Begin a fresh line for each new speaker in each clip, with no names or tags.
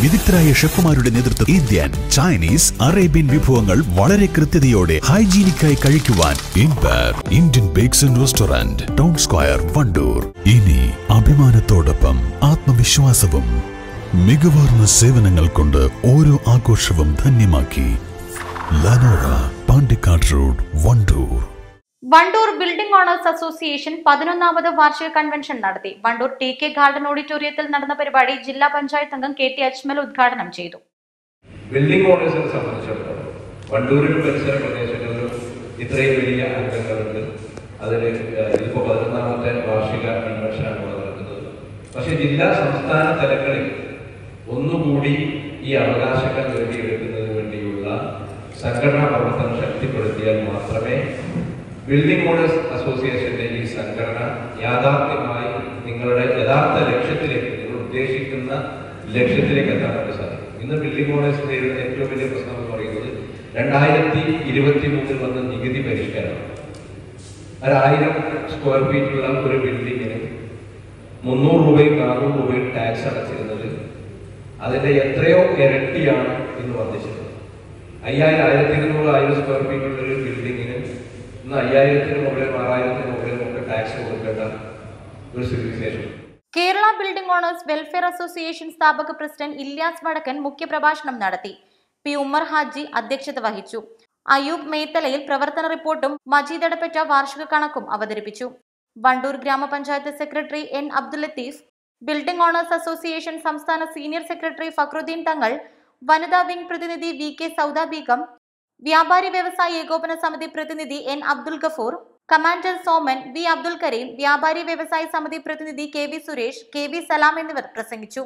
വിദഗ്ധരായ ഷെഫുമാരുടെ നേതൃത്വം Indian, Chinese, Arabian വിഭവങ്ങൾ വളരെ കൃത്യതയോടെ ഹൈജീനിക്കായി കഴിക്കുവാൻ Indian bakes and restaurant, town square, Wandoor. ഇനി അഭിമാനത്തോടൊപ്പം ആത്മവിശ്വാസവും. മികവാർന്ന സേവനങ്ങൾ കൊണ്ട് ഓരോ ആഘോഷവും ധന്യമാക്കി. ലനോറ, Pandikkad road, Wandoor.
Wandoor building owners association 11ാമത് വാർഷിക കൺവെൻഷൻ നടത്തി. വണ്ടൂർ TK ഗാർഡൻ ഓഡിറ്റോറിയത്തിൽ നടന്ന പരിപാടി ജില്ലാ പഞ്ചായത്ത് അംഗം KT അജ്മൽ ഉദ്ഘാടനം ചെയ്തു.
ബിൽഡിംഗ് ഓണേഴ്സിനെ സംബന്ധിച്ചിടത്തോളം വണ്ടൂരിലും പരിസര പ്രദേശങ്ങളിലും ഇത്രയും വലിയ അംഗങ്ങളുണ്ട്. അതിൽ ഇതിപ്പോൾ 11ാമത്തെ വാർഷിക കൺവെൻഷനാണ് നടക്കുന്നത്. പക്ഷേ ജില്ലാ സംസ്ഥാന തലങ്ങളിൽ ഒന്നുകൂടി ഈ അവകാശങ്ങൾ നേടിയെടുക്കുന്നതിന് വേണ്ടിയുള്ള സംഘടനാ പ്രവർത്തനം ശക്തിപ്പെടുത്തിയാൽ മാത്രമേ ബിൽഡിംഗ് ഓണേഴ്സ് അസോസിയേഷന്റെ ഈ സംഘടന യാഥാർത്ഥ്യമായി നിങ്ങളുടെ യഥാർത്ഥ ലക്ഷ്യത്തിലേക്ക്, നിങ്ങൾ ഉദ്ദേശിക്കുന്ന ലക്ഷ്യത്തിലേക്ക് എത്താൻ വേണ്ടി സാധിക്കും. ഇന്ന് ബിൽഡിംഗ് ഓണേഴ്സ് നേരിടുന്ന ഏറ്റവും വലിയ പ്രശ്നം എന്ന് പറയുന്നത് 2023 വന്ന നികുതി പരിഷ്കരണം. 1000 സ്ക്വയർ ഫീറ്റുള്ള ഒരു ബിൽഡിങ്ങിന് 300 രൂപയും 400 രൂപയും ടാക്സ് അടച്ചിരുന്നത് അതിന്റെ എത്രയോ ഇരട്ടിയാണ് ഇന്ന് വർദ്ധിച്ചത്. 1200 സ്ക്വയർ ഫീറ്റുള്ള ഒരു ബിൽഡിങ്ങിന് ഇന്ന് 5000-ന് മുകളിൽ 6000-ന് മുകളിൽ ഒക്കെ ടാക്സ് കൊടുക്കേണ്ട ഒരു സ്ഥിതിവിശേഷം.
Kerala building owners welfare association സ്ഥാപക പ്രസിഡന്റ് ഇല്യാസ് വടക്കൻ മുഖ്യപ്രഭാഷണം നടത്തി. P. ഉമ്മർ ഹാജി അധ്യക്ഷത വഹിച്ചു. അയൂബ് മേത്തലയിൽ പ്രവർത്തന റിപ്പോർട്ടും മജീദ് എടപ്പറ്റ വാർഷിക കണക്കും അവതരിപ്പിച്ചു. വണ്ടൂർ ഗ്രാമപഞ്ചായത്ത് secretary N. Abdul Latheef, building owners association സംസ്ഥാന സീനിയർ സെക്രട്ടറി ഫക്രുദ്ദീൻ തങ്ങൾ, വനിതാ വിംഗ് പ്രതിനിധി VK സൗദ ബീഗം, വ്യാപാരി വ്യവസായ ഏകോപന സമിതി പ്രതിനിധി N. Abdul Gafoor, commander Soman, V. Abdul Kareem, വ്യാപാരി വ്യവസായ സമിതി പ്രതിനിധി KV സുരേഷ്, KV സലാം എന്നിവർ പ്രസംഗിച്ചു.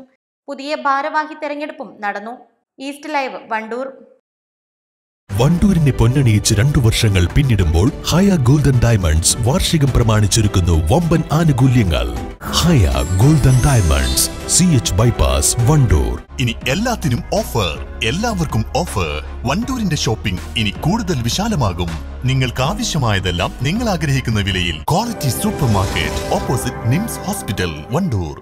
പുതിയ ഭാരവാഹി തെരഞ്ഞെടുപ്പും നടന്നു. East live, Wandoor.
വണ്ടൂരിനെ പൊന്നണിയിച്ച് 2 വർഷങ്ങൾ പിന്നിടുമ്പോൾ ഹയ ഗോൾഡൻ ഡയമണ്ട്സ് വാർഷികം പ്രമാണിച്ചൊരുക്കുന്നു വമ്പൻ ആനുകൂല്യങ്ങൾ. Haya golden diamonds, CH bypass, Wandoor.
ഇനി എല്ലാത്തിനും ഓഫർ, എല്ലാവർക്കും ഓഫർ. വണ്ടൂരിന്റെ ഷോപ്പിംഗ് ഇനി കൂടുതൽ വിശാലമാകും. നിങ്ങൾക്ക് ആവശ്യമായതെല്ലാം നിങ്ങൾ ആഗ്രഹിക്കുന്ന വിലയിൽ. Quality supermarket, opposite NIMS hospital, Wandoor.